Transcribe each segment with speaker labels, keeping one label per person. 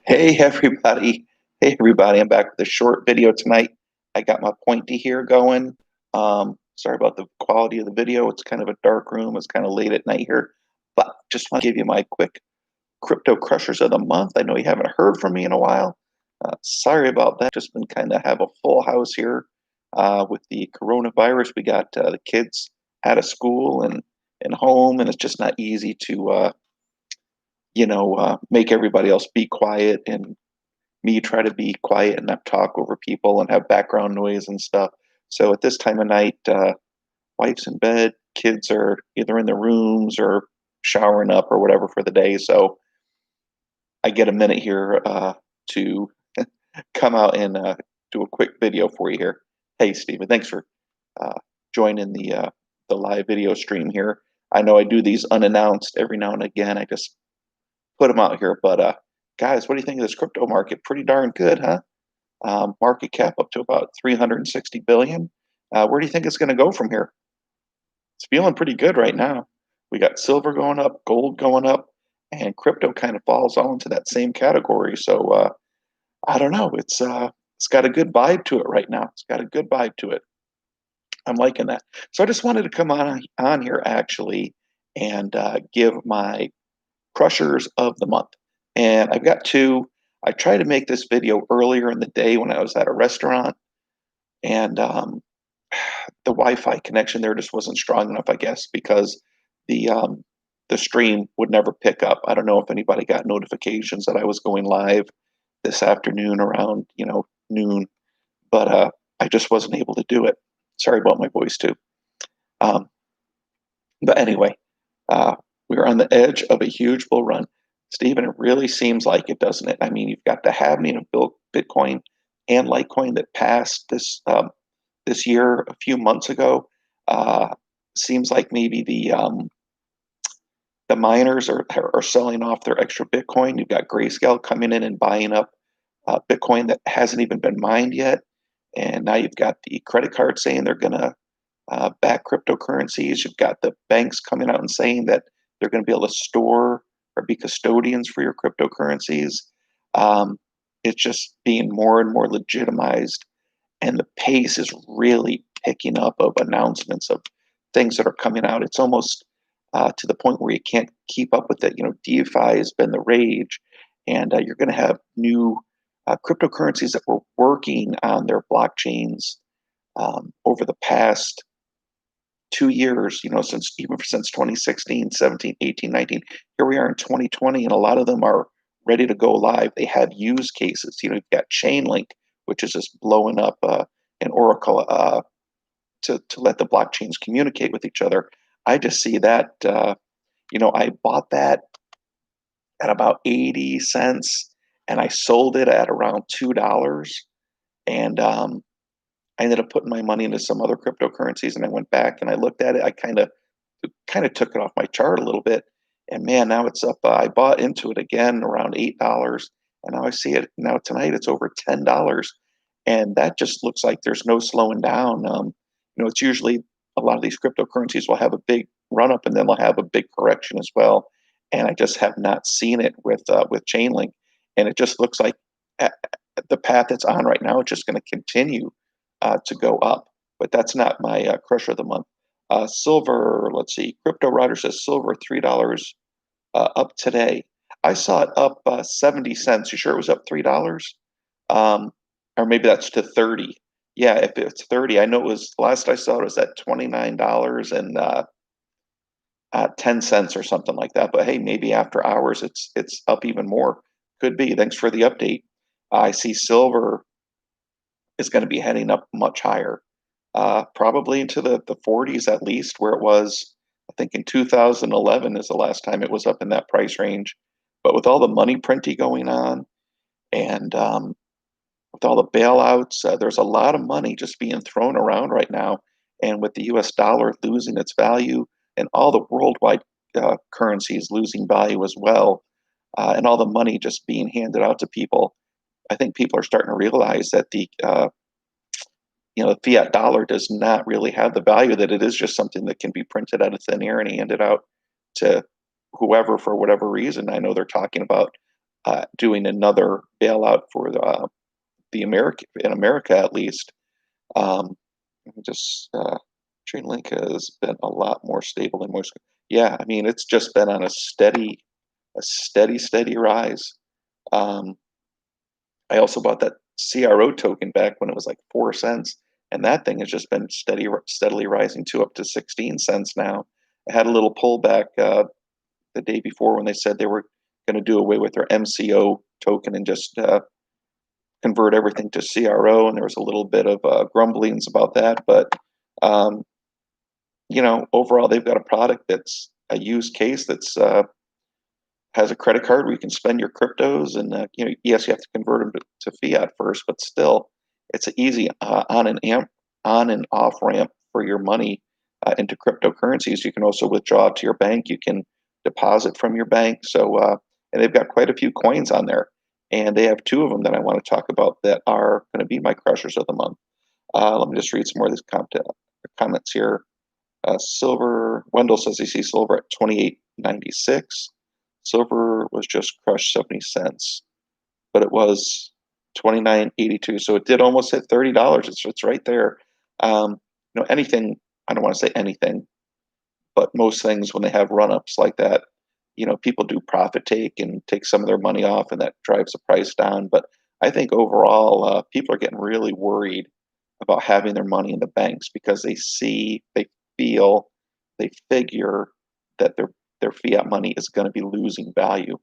Speaker 1: Hey everybody. Hey everybody. I'm back with a short video tonight. I got my pointy here going. Sorry about the quality of the video. It's kind of a dark room. It's kind of late at night here. But just want to give you my quick crypto crushers of the month. I know you haven't heard from me in a while. Sorry about that. Just been kind of have a full house here with the coronavirus. We got the kids out of school and home, and it's just not easy to make everybody else be quiet and me try to be quiet and not talk over people and have background noise and stuff. So at this time of night, wife's in bed, kids are either in their rooms or showering up or whatever for the day. So I get a minute here to come out and do a quick video for you here. Hey, Stephen, thanks for uh, joining the live video stream here. I know I do these unannounced every now and again. I just put them out here, but guys, what do you think of this crypto market? Pretty darn good, huh? Market cap up to about 360 billion. Where do you think it's going to go from here? It's feeling pretty good right now. We got silver going up, gold going up, and crypto kind of falls all into that same category. So I don't know. It's got a good vibe to it right now. It's got a good vibe to it. I'm liking that. So I just wanted to come on here actually and give my crushers of the month. And I've got two. I tried to make this video earlier in the day when I was at a restaurant, and the Wi-Fi connection there just wasn't strong enough, I guess, because the stream would never pick up. I don't know if anybody got notifications that I was going live this afternoon around noon, but I just wasn't able to do it. Sorry about my voice too. Um, but anyway, uh, we are on the edge of a huge bull run. Stephen, it really seems like it, doesn't it? I mean, you've got the halving of Bitcoin and Litecoin that passed this year a few months ago. Seems like maybe the miners are selling off their extra Bitcoin. You've got Grayscale coming in and buying up Bitcoin that hasn't even been mined yet, and now you've got the credit card saying they're going to back cryptocurrencies. You've got the banks coming out and saying that they're going to be able to store or be custodians for your cryptocurrencies. Um, it's just being more and more legitimized, and the pace is really picking up of announcements of things that are coming out. It's almost to the point where you can't keep up with it. DeFi has been the rage, and you're going to have new cryptocurrencies that were working on their blockchains over the past 2 years, since 2016, 17, 18, 19. Here we are in 2020, and a lot of them are ready to go live. They have use cases. You've got Chainlink, which is just blowing up an Oracle to let the blockchains communicate with each other. I just see that, I bought that at about 80 cents and I sold it at around $2. And I ended up putting my money into some other cryptocurrencies, and I went back and I looked at it. I kind of took it off my chart a little bit, and man, now it's up. I bought into it again around $8, and now I see it now tonight. It's over $10, and that just looks like there's no slowing down. It's usually a lot of these cryptocurrencies will have a big run up, and then they'll have a big correction as well. And I just have not seen it with Chainlink, and it just looks like the path it's on right now. It's just going to continue to go up. But that's not my crusher of the month. Silver, let's see. Crypto Router says silver $3 up today. I saw it up 70 cents. You sure it was up $3? Um, or maybe that's to 30. Yeah, if it's 30, I know it was last I saw it was at $29 and 10 cents or something like that. But hey, maybe after hours it's up even more. Could be. Thanks for the update. I see silver is going to be heading up much higher, probably into the 40s at least, where it was, I think in 2011 is the last time it was up in that price range. But with all the money printing going on and with all the bailouts, there's a lot of money just being thrown around right now. And with the US dollar losing its value and all the worldwide currencies losing value as well, and all the money just being handed out to people, I think people are starting to realize that the fiat dollar does not really have the value, that it is just something that can be printed out of thin air and handed out to whoever for whatever reason. I know they're talking about doing another bailout for the America in America at least. Let me just Chainlink has been a lot more stable than most. Yeah, I mean it's just been on a steady rise. Um, I also bought that CRO token back when it was like 4 cents, and that thing has just been steadily rising to up to 16 cents now. I had a little pullback the day before when they said they were going to do away with their MCO token and just convert everything to CRO, and there was a little bit of grumblings about that. But um, overall, they've got a product that's a use case that's has a credit card where you can spend your cryptos, and yes, you have to convert them to fiat first, but still, it's an easy on and off ramp for your money into cryptocurrencies. You can also withdraw to your bank. You can deposit from your bank. So, and they've got quite a few coins on there, and they have two of them that I want to talk about that are going to be my crushers of the month. Let me just read some more of these comments here. Silver, Wendell says he sees silver at 28.96. Silver was just crushed 70 cents, but it was 29.82. So it did almost hit $30. It's right there. Anything, I don't want to say anything, but most things when they have run-ups like that, people do profit take and take some of their money off, and that drives the price down. But I think overall, people are getting really worried about having their money in the banks because they feel, they figure that their fiat money is going to be losing value.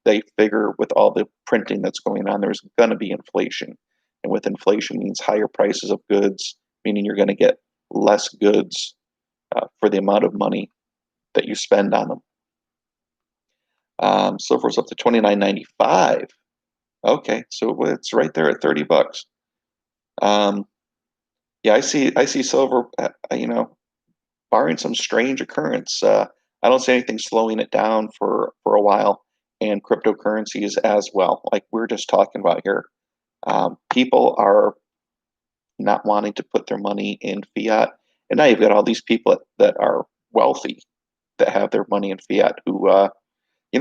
Speaker 1: They figure with all the printing that's going on, there's going to be inflation, and with inflation means higher prices of goods, meaning you're going to get less goods for the amount of money that you spend on them. Silver's up to 29.95. Okay, so it's right there at $30. Um, yeah, I see silver. Barring some strange occurrence, I don't see anything slowing it down for a while, and cryptocurrencies as well. Like we're just talking about here, people are not wanting to put their money in fiat, and now you've got all these people that are wealthy that have their money in fiat who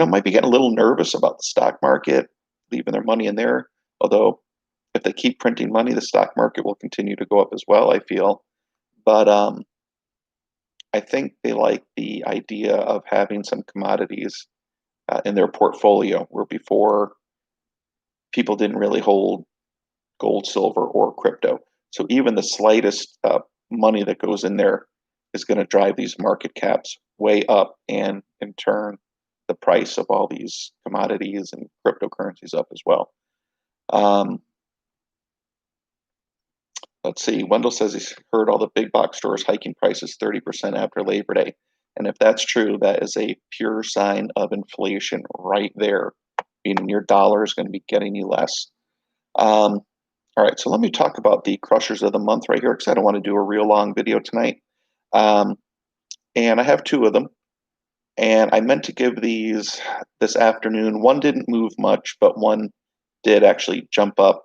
Speaker 1: might be getting a little nervous about the stock market, leaving their money in there. Although, if they keep printing money, the stock market will continue to go up as well, I feel. But I think they like the idea of having some commodities in their portfolio, where before people didn't really hold gold, silver, or crypto. So even the slightest money that goes in there is going to drive these market caps way up, and in turn, the price of all these commodities and cryptocurrencies up as well. Let's see. Wendell says he's heard all the big box stores hiking prices 30% after Labor Day. And if that's true, that is a pure sign of inflation right there, meaning your dollar is going to be getting you less. All right, so let me talk about the crushers of the month right here because I don't want to do a real long video tonight. And I have two of them. And I meant to give these this afternoon. One didn't move much, but one did actually jump up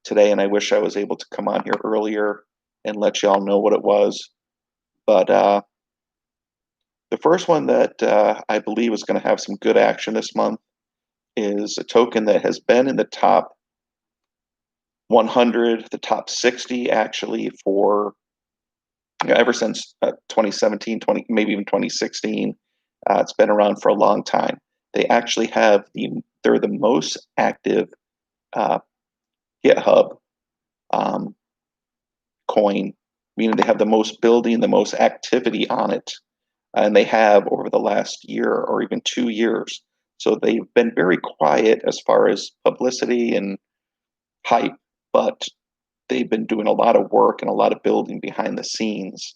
Speaker 1: today, and I wish I was able to come on here earlier and let y'all know what it was. But the first one that I believe is going to have some good action this month is a token that has been in the top 100, the top 60 actually for ever since 2017, maybe even 2016. It's been around for a long time. They actually they're the most active GitHub coin, meaning they have the most building, the most activity on it, and they have over the last year or even 2 years. So they've been very quiet as far as publicity and hype, but they've been doing a lot of work and a lot of building behind the scenes,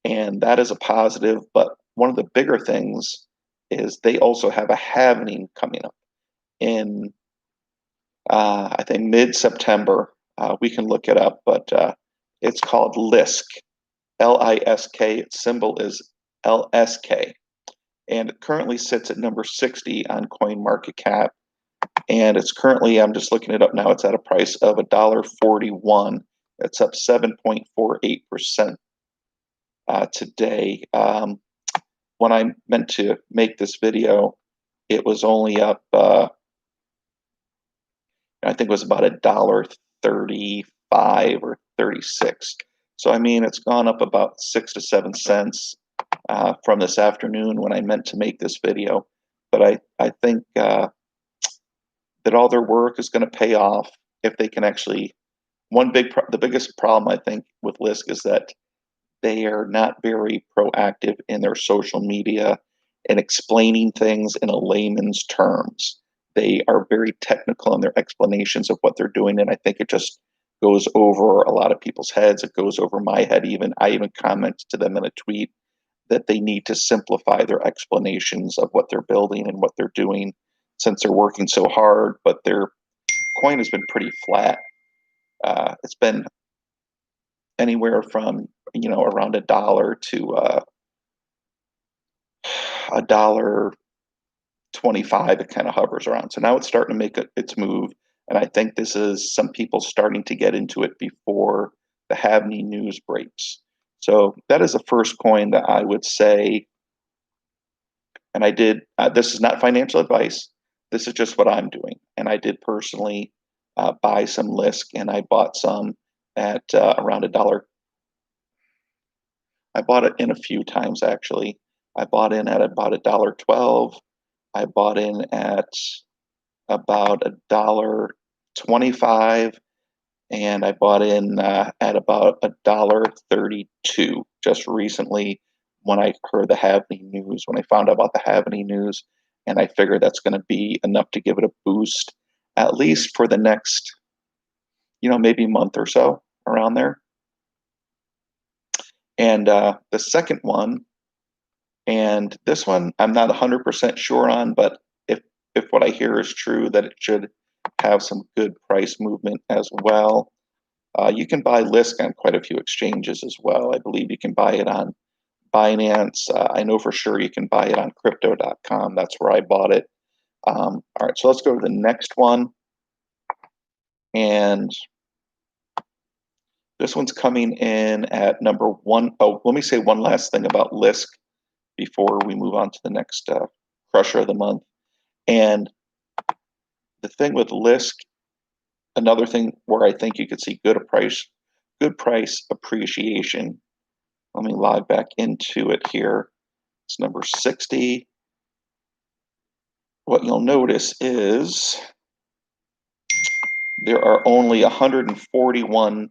Speaker 1: and that is a positive. But one of the bigger things is they also have a halvening coming up in I think mid-September. We can look it up, but it's called Lisk, Lisk. Its symbol is LSK, and it currently sits at number 60 on CoinMarketCap. And it's currently, I'm just looking it up now, it's at a price of $1.41. It's up 7.48% today. When I meant to make this video, it was only up, I think it was about $1.35 or 36. So I mean, it's gone up about 6 to 7 cents from this afternoon when I meant to make this video. But I think that all their work is going to pay off if they can actually. The biggest problem I think with Lisk is that they are not very proactive in their social media and explaining things in a layman's terms. They are very technical in their explanations of what they're doing, and I think it just goes over a lot of people's heads. It goes over my head even. I even commented to them in a tweet that they need to simplify their explanations of what they're building and what they're doing since they're working so hard, but their coin has been pretty flat. It's been anywhere from around $1 to $1.25. It kind of hovers around. So now it's starting to make its move, and I think this is some people starting to get into it before the Havney news breaks. So that is the first coin that I would say. And I did. This is not financial advice. This is just what I'm doing, and I did personally buy some Lisk, and I bought some at around $1. I bought it in a few times actually. I bought in at about $1.12. I bought in at about $1.25, and I bought in at about $1.32 just recently when I heard the Havney news, when I found out about the Havney news, and I figured that's going to be enough to give it a boost, at least for the next, maybe month or so around there. And the second one, and this one I'm not 100% sure on, but if what I hear is true, that it should have some good price movement as well. You can buy Lisk on quite a few exchanges as well. I believe you can buy it on Binance. I know for sure you can buy it on crypto.com. That's where I bought it. All right, so let's go to the next one. And this one's coming in at number one. Oh, let me say one last thing about Lisk before we move on to the next crusher of the month. And the thing with Lisk, another thing where I think you could see good price appreciation. Let me log back into it here. It's number 60. What you'll notice is there are only 141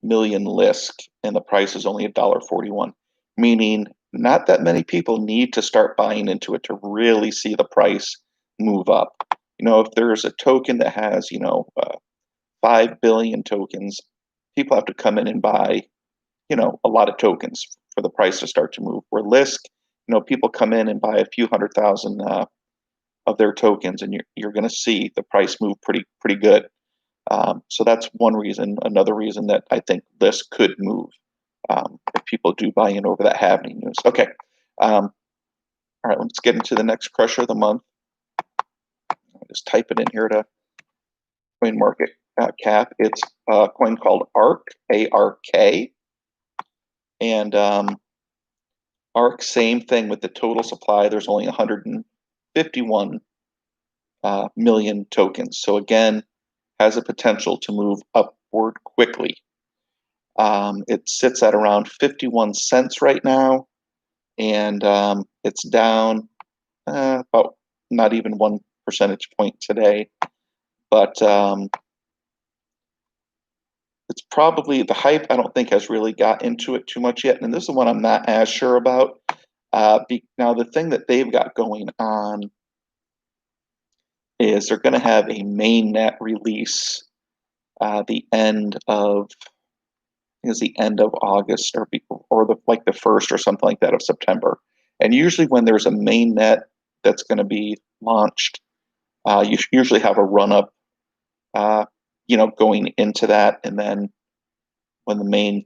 Speaker 1: million Lisk, and the price is only $1.41, meaning not that many people need to start buying into it to really see the price move up. If there's a token that has, 5 billion tokens, people have to come in and buy, a lot of tokens for the price to start to move. Where Lisk, people come in and buy a few 100,000 of their tokens, and you're going to see the price move pretty good. So that's one reason. Another reason that I think Lisk could move if people do buy in over that Havney news. Okay. All right, let's get into the next crusher of the month. I'll just type it in here to CoinMarketCap. It's a coin called Ark, A-R-K. And Ark, same thing with the total supply. There's only 151 million tokens. So again, has a potential to move upward quickly. It sits at around 51 cents right now, and it's down about not even 1 percentage point today. But it's probably the hype, I don't think, has really got into it too much yet. And this is the one I'm not as sure about. Now, the thing that they've got going on is they're going to have a mainnet release the end of August or the 1st or something like that of September. And usually when there's a mainnet that's going to be launched, you usually have a run up, going into that, and then when the main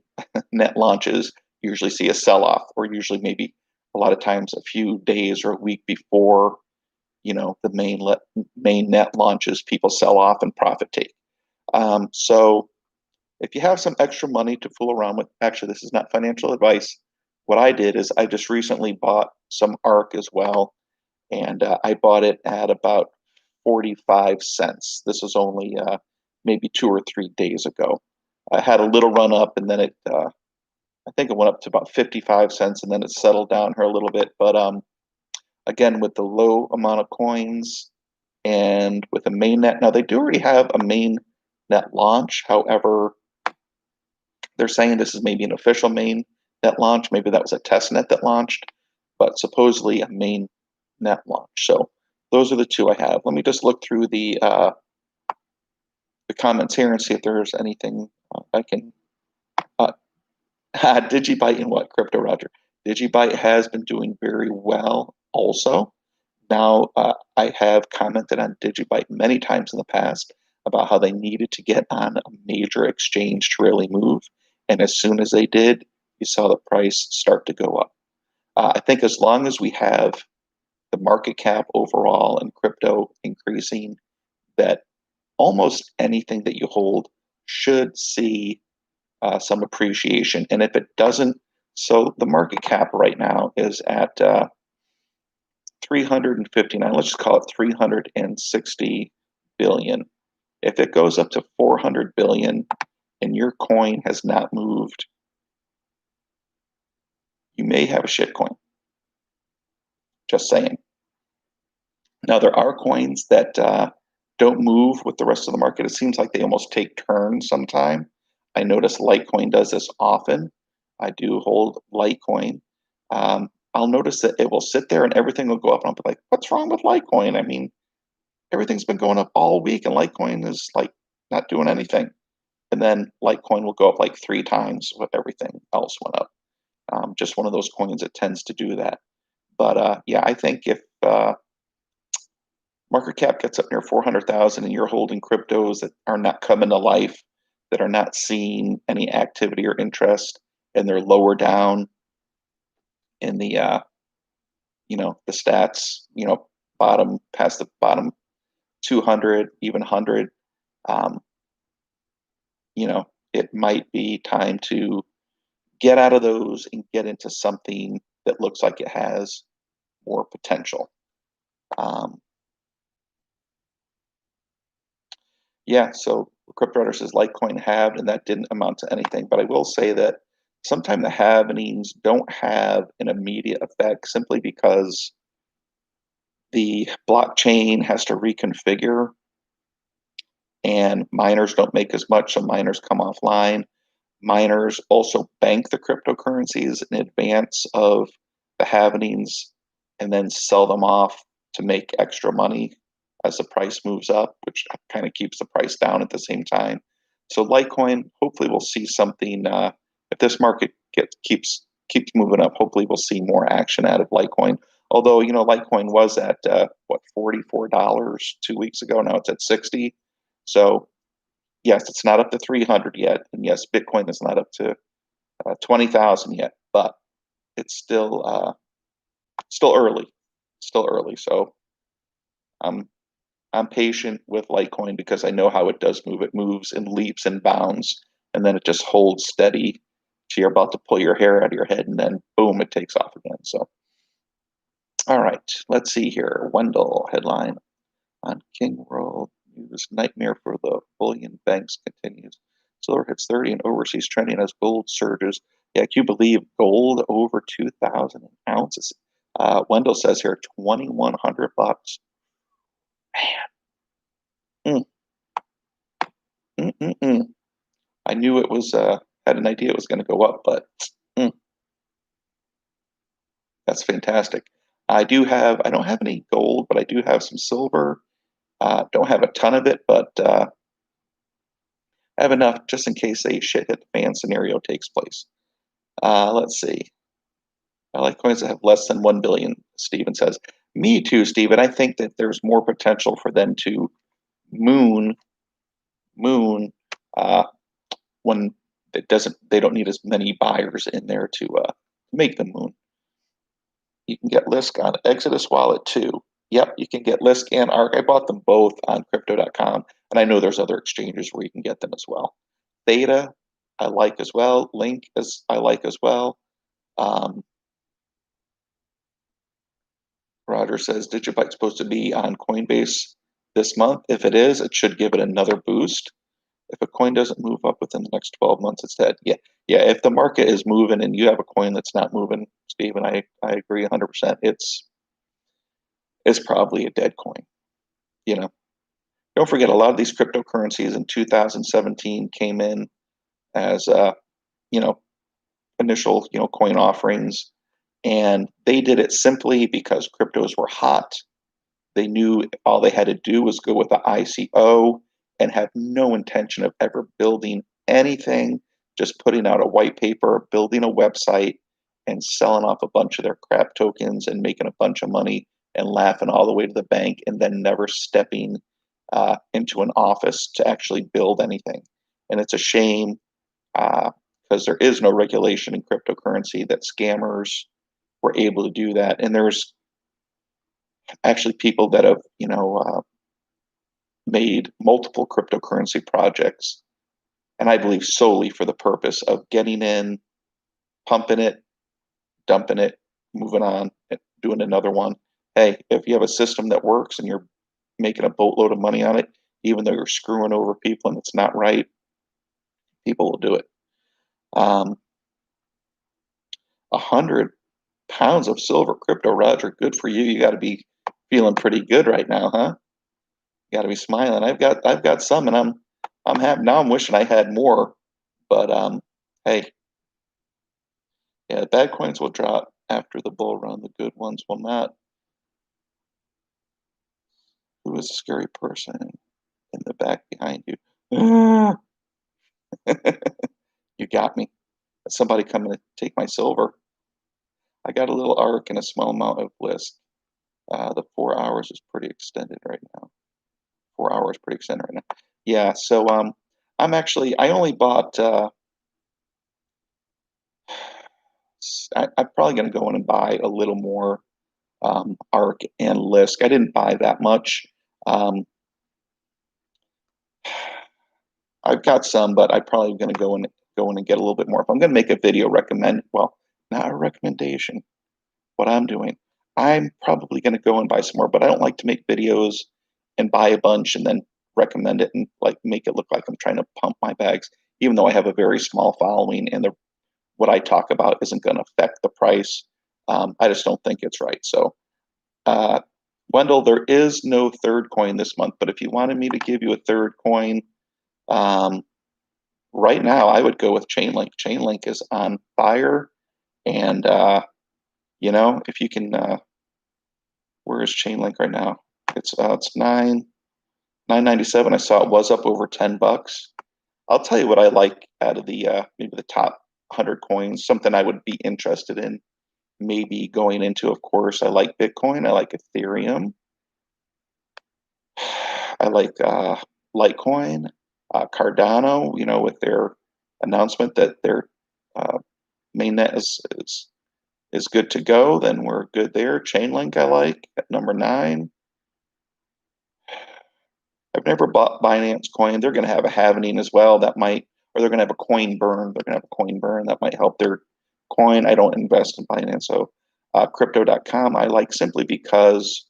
Speaker 1: net launches, you usually see a sell off, or usually maybe a lot of times a few days or a week before the main net launches, people sell off and profit take. So if you have some extra money to fool around with, actually, this is not financial advice. What I did is I just recently bought some Ark as well, and I bought it at about 45 cents. This was only maybe 2 or 3 days ago. I had a little run up, and then I think it went up to about 55 cents, and then it settled down here a little bit. But again, with the low amount of coins and with a mainnet, now they do already have a mainnet launch. However, they're saying this is maybe an official mainnet launch. Maybe that was a test net that launched, but supposedly a mainnet launch. So those are the two I have. Let me just look through the comments here and see if there's anything I can. Digibyte and what, Crypto Roger? Digibyte has been doing very well also. Now, I have commented on Digibyte many times in the past about how they needed to get on a major exchange to really move. And as soon as they did, you saw the price start to go up. I think as long as we have the market cap overall and crypto increasing, that almost anything that you hold should see some appreciation. And if it doesn't, so the market cap right now is at 359, let's just call it 360 billion. If it goes up to 400 billion and your coin has not moved, you may have a shit coin. Just saying. Now, there are coins that don't move with the rest of the market. It seems like they almost take turns sometime. I notice Litecoin does this often. I do hold Litecoin. I'll notice that it will sit there and everything will go up, and I'll be like, what's wrong with Litecoin? I mean, everything's been going up all week, and Litecoin is like not doing anything. And then Litecoin will go up like 3 times what everything else went up. Just one of those coins that tends to do that. But yeah, I think if market cap gets up near 400,000 and you're holding cryptos that are not coming to life, that are not seeing any activity or interest, and they're lower down in the the stats, bottom past the bottom 200, even 100, um, it might be time to get out of those and get into something that looks like it has more potential. Yeah, so CryptoRunner says Litecoin halved, and that didn't amount to anything. But I will say that sometimes the halvenings don't have an immediate effect simply because the blockchain has to reconfigure and miners don't make as much, so miners come offline. Miners also bank the cryptocurrencies in advance of the halvenings and then sell them off to make extra money as the price moves up, which kind of keeps the price down at the same time. So Litecoin, hopefully we'll see something. If this market keeps moving up, hopefully we'll see more action out of Litecoin. Although Litecoin was at $44 2 weeks ago. Now it's at 60. So yes, it's not up to 300 yet, and yes, Bitcoin is not up to 20,000 yet, but it's still early, still early. So I'm patient with Litecoin because I know how it does move. It moves in leaps and bounds, and then it just holds steady. So you're about to pull your hair out of your head, and then boom, it takes off again. So, all right, let's see here. Wendell headline on King World News: Nightmare for the bullion banks continues. Silver hits 30 and overseas trending as gold surges. Yeah, can you believe gold over 2,000 ounces? Wendell says here $2,100. Man. I knew it was, had an idea it was going to go up, but that's fantastic. I don't have any gold, but I do have some silver. Don't have a ton of it, but I have enough just in case a shit hit the fan scenario takes place. Let's see. I like coins that have less than 1 billion, Steven says. Me too, Steven. I think that there's more potential for them to moon when they don't need as many buyers in there to make the moon. You can get Lisk on Exodus Wallet too. Yep, you can get Lisk and Ark. I bought them both on crypto.com, and I know there's other exchanges where you can get them as well. Theta, I like as well. Link I like as well. Roger says Digibyte's supposed to be on Coinbase this month. If it is, it should give it another boost. If a coin doesn't move up within the next 12 months, it's dead. Yeah, yeah. If the market is moving and you have a coin that's not moving, Steve, and I agree 100%. It's probably a dead coin. You know, don't forget a lot of these cryptocurrencies in 2017 came in as you know, initial coin offerings, and they did it simply because cryptos were hot. They knew all they had to do was go with the ICO and have no intention of ever building anything, just putting out a white paper, building a website, and selling off a bunch of their crap tokens and making a bunch of money and laughing all the way to the bank, and then never stepping into an office to actually build anything. And it's a shame because there is no regulation in cryptocurrency that scammers were able to do that. And there's actually people that have, made multiple cryptocurrency projects, and I believe solely for the purpose of getting in, pumping it, dumping it, moving on, and doing another one. Hey, if you have a system that works and you're making a boatload of money on it, even though you're screwing over people and it's not right, people will do it. 100 pounds of silver crypto, Roger. Good for you. You got to be feeling pretty good right now, huh? You got to be smiling. I've got some, and I'm happy now. I'm wishing I had more, but hey, yeah, bad coins will drop after the bull run. The good ones will not. Who is a scary person in the back behind you? You got me. Somebody coming to take my silver. I got a little Ark and a small amount of Lisk. The 4 hours is pretty extended right now. 4 hours pretty extended right now. Yeah, so I only bought I'm probably going to go in and buy a little more Ark and Lisk. I didn't buy that much. I've got some, but I'm probably going to go in and get a little bit more. If I'm going to make a video not a recommendation, what I'm doing, I'm probably going to go and buy some more. But I don't like to make videos and buy a bunch and then recommend it and like make it look like I'm trying to pump my bags, even though I have a very small following and what I talk about isn't going to affect the price. I just don't think it's right. So, Wendell, there is no third coin this month, but if you wanted me to give you a third coin, um, right now I would go with Chainlink. Chainlink is on fire, and if you can, where is Chainlink right now? It's 9.97. I saw it was up over $10. I'll tell you what I like out of the maybe the top 100 coins. Something I would be interested in maybe going into. Of course, I like Bitcoin. I like Ethereum. I like Litecoin, Cardano. With their announcement that their mainnet is good to go, then we're good there. Chainlink I like at number 9. I've never bought Binance Coin. They're going to have a halvening as well. That might, or they're going to have a coin burn. They're going to have a coin burn that might help their coin. I don't invest in Binance, so Crypto.com I like simply because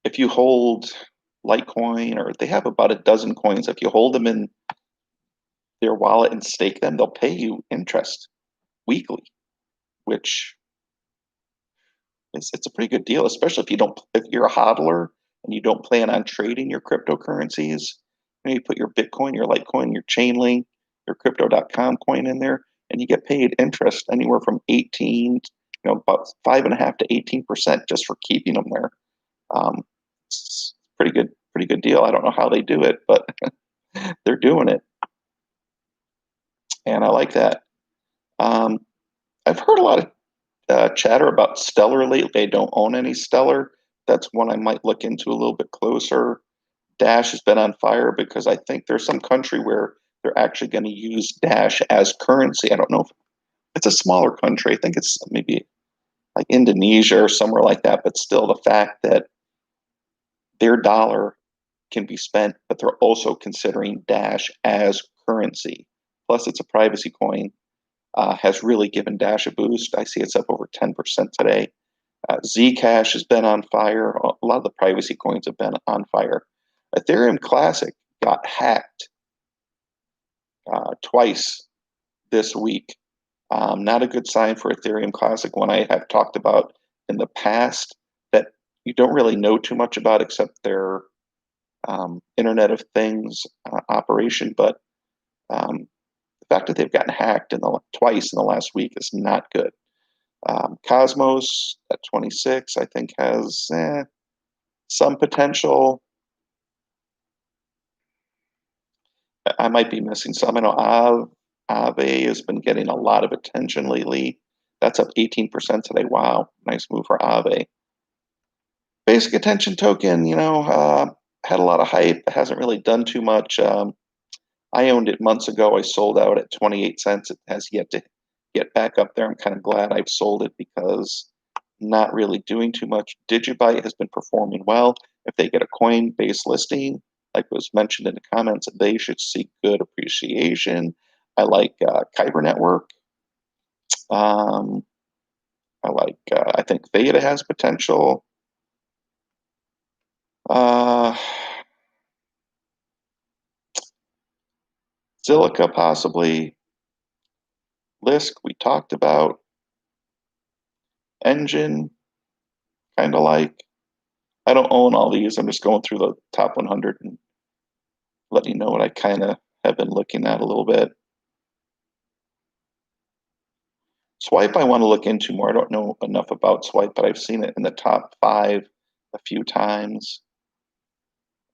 Speaker 1: if you hold Litecoin, or they have about a dozen coins, if you hold them in their wallet and stake them, they'll pay you interest weekly, which it's a pretty good deal, especially if you're a hodler and you don't plan on trading your cryptocurrencies. You put your Bitcoin, your Litecoin, your Chainlink, your Crypto.com coin in there, and you get paid interest anywhere from 18, about 5.5 to 18% just for keeping them there. It's pretty good deal. I don't know how they do it, but they're doing it, and I like that. I've heard a lot of chatter about Stellar lately. I don't own any Stellar. That's one I might look into a little bit closer. Dash has been on fire because I think there's some country where they're actually going to use Dash as currency. I don't know if it's a smaller country. I think it's maybe like Indonesia or somewhere like that. But still, the fact that their dollar can be spent, but they're also considering Dash as currency. Plus, it's a privacy coin. Has really given Dash a boost. I see it's up over 10% today. Zcash has been on fire. A lot of the privacy coins have been on fire. Ethereum Classic got hacked twice this week. Not a good sign for Ethereum Classic, one I have talked about in the past that you don't really know too much about except their Internet of Things operation. But the fact that they've gotten hacked twice in the last week is not good. Cosmos at 26, I think, has some potential. I might be missing some. I know Aave has been getting a lot of attention lately. That's up 18% today. Wow, nice move for Aave. Basic attention token, had a lot of hype. Hasn't really done too much. I owned it months ago. I sold out at 28 cents. It has yet to get back up there. I'm kind of glad I've sold it because not really doing too much. Digibyte has been performing well. If they get a Coinbase listing, like was mentioned in the comments, they should see good appreciation. I like Kyber Network. I think Theta has potential. Zilliqa possibly. Lisk we talked about. Engine, kind of like. I don't own all these. I'm just going through the top 100 and letting you know what I kind of have been looking at a little bit. Swipe I want to look into more. I don't know enough about Swipe, but I've seen it in the top 5 a few times.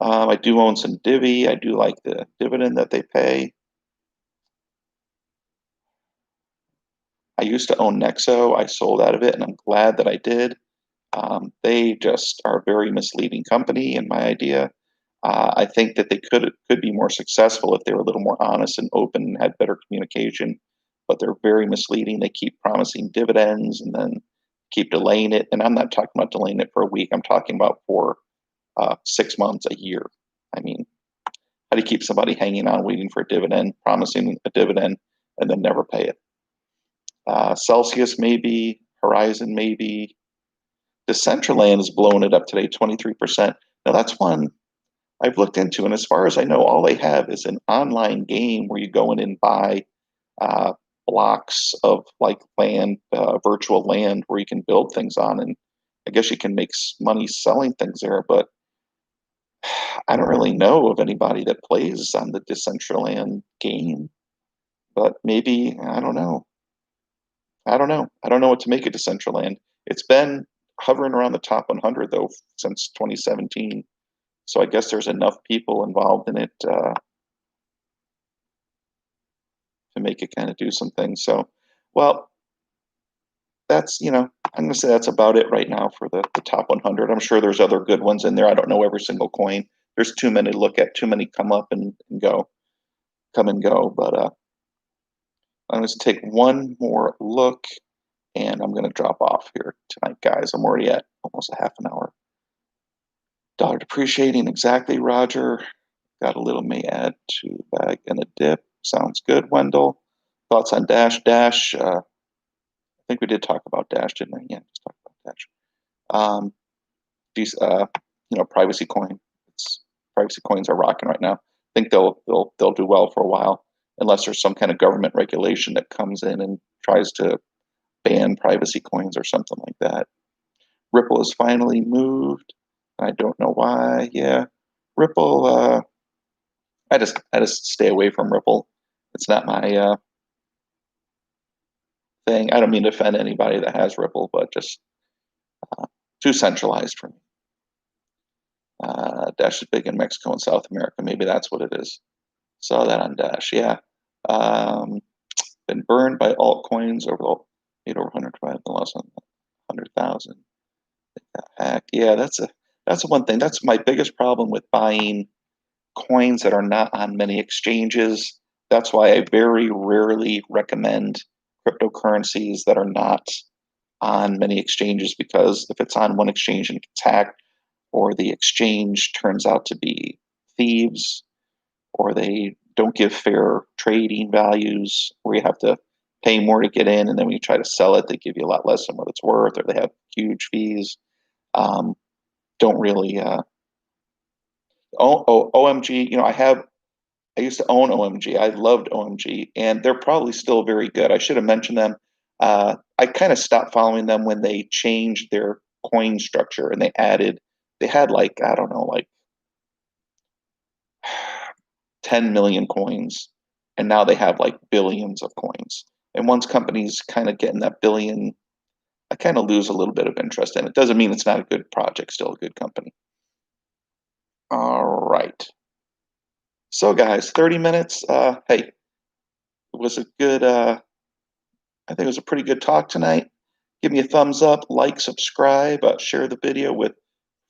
Speaker 1: I do own some Divvy. I do like the dividend that they pay. I used to own Nexo. I sold out of it, and I'm glad that I did. They just are a very misleading company, in my idea. I think that they could be more successful if they were a little more honest and open and had better communication. But they're very misleading. They keep promising dividends and then keep delaying it. And I'm not talking about delaying it for a week. I'm talking about for 6 months, a year. I mean, how do you keep somebody hanging on, waiting for a dividend, promising a dividend, and then never pay it? Celsius maybe, Horizon maybe. Decentraland is blowing it up today, 23%. Now that's one I've looked into, and as far as I know, all they have is an online game where you go in and buy uh, blocks of like land, virtual land where you can build things on, and I guess you can make money selling things there. But I don't really know of anybody that plays on the Decentraland game. But maybe I don't know. I don't know. I don't know what to make of Decentraland. It's been hovering around the top 100 though since 2017. So I guess there's enough people involved in it to make it kind of do some things. So, well, that's, I'm going to say that's about it right now for the top 100. I'm sure there's other good ones in there. I don't know every single coin. There's too many to look at, too many come up and come and go. But I'm going to take one more look and I'm going to drop off here tonight, guys. I'm already at almost a half an hour. Dollar depreciating exactly, Roger. Got a little may add to bag and a dip. Sounds good, Wendell. Thoughts on Dash? Dash, I think we did talk about Dash, didn't we? Yeah, just talk about Dash. These, privacy coin. Privacy coins are rocking right now. I think they'll do well for a while, unless there's some kind of government regulation that comes in and tries to ban privacy coins or something like that. Ripple has finally moved. I don't know why. Yeah, Ripple. I just stay away from Ripple. It's not my thing. I don't mean to offend anybody that has Ripple, but just too centralized for me. Dash is big in Mexico and South America. Maybe that's what it is. Saw that on Dash. Yeah. Been burned by altcoins over the 8/100 the loss on 100,000. Hacked. Yeah, that's one thing. That's my biggest problem with buying coins that are not on many exchanges. That's why I very rarely recommend cryptocurrencies that are not on many exchanges, because if it's on one exchange and it gets hacked, or the exchange turns out to be thieves, or they don't give fair trading values, or you have to pay more to get in, and then when you try to sell it, they give you a lot less than what it's worth, or they have huge fees. Um, don't really. OMG, I used to own OMG. I loved OMG, and they're probably still very good. I should have mentioned them. I kind of stopped following them when they changed their coin structure and they had like, I don't know, like 10 million coins, and now they have like billions of coins. And once companies kind of get in that billion, I kind of lose a little bit of interest in it. Doesn't mean it's not a good project, still a good company. All right. So, guys, 30 minutes. Hey, it was a good, I think it was a pretty good talk tonight. Give me a thumbs up, like, subscribe, share the video with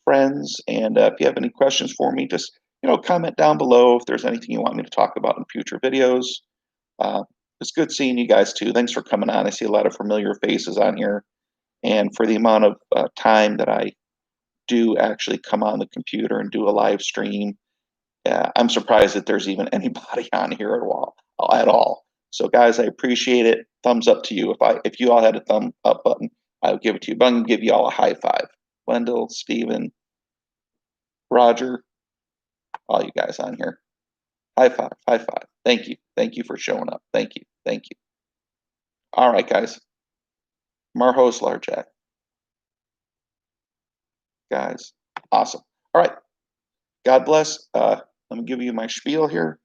Speaker 1: friends. And if you have any questions for me, just, comment down below if there's anything you want me to talk about in future videos. Uh, it's good seeing you guys too. Thanks for coming on. I see a lot of familiar faces on here. And for the amount of time that I do actually come on the computer and do a live stream, I'm surprised that there's even anybody on here at all. So, guys, I appreciate it. Thumbs up to you. If you all had a thumb up button, I would give it to you. But I'm gonna give you all a high five. Wendell, Steven, Roger, all you guys on here. High five, high five. Thank you for showing up. Thank you, thank you. All right, guys. Marhos Larjack. Guys, awesome. All right. God bless. Let me give you my spiel here.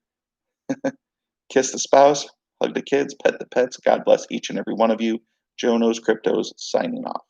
Speaker 1: Kiss the spouse, hug the kids, pet the pets. God bless each and every one of you. Joe Knows Cryptos signing off.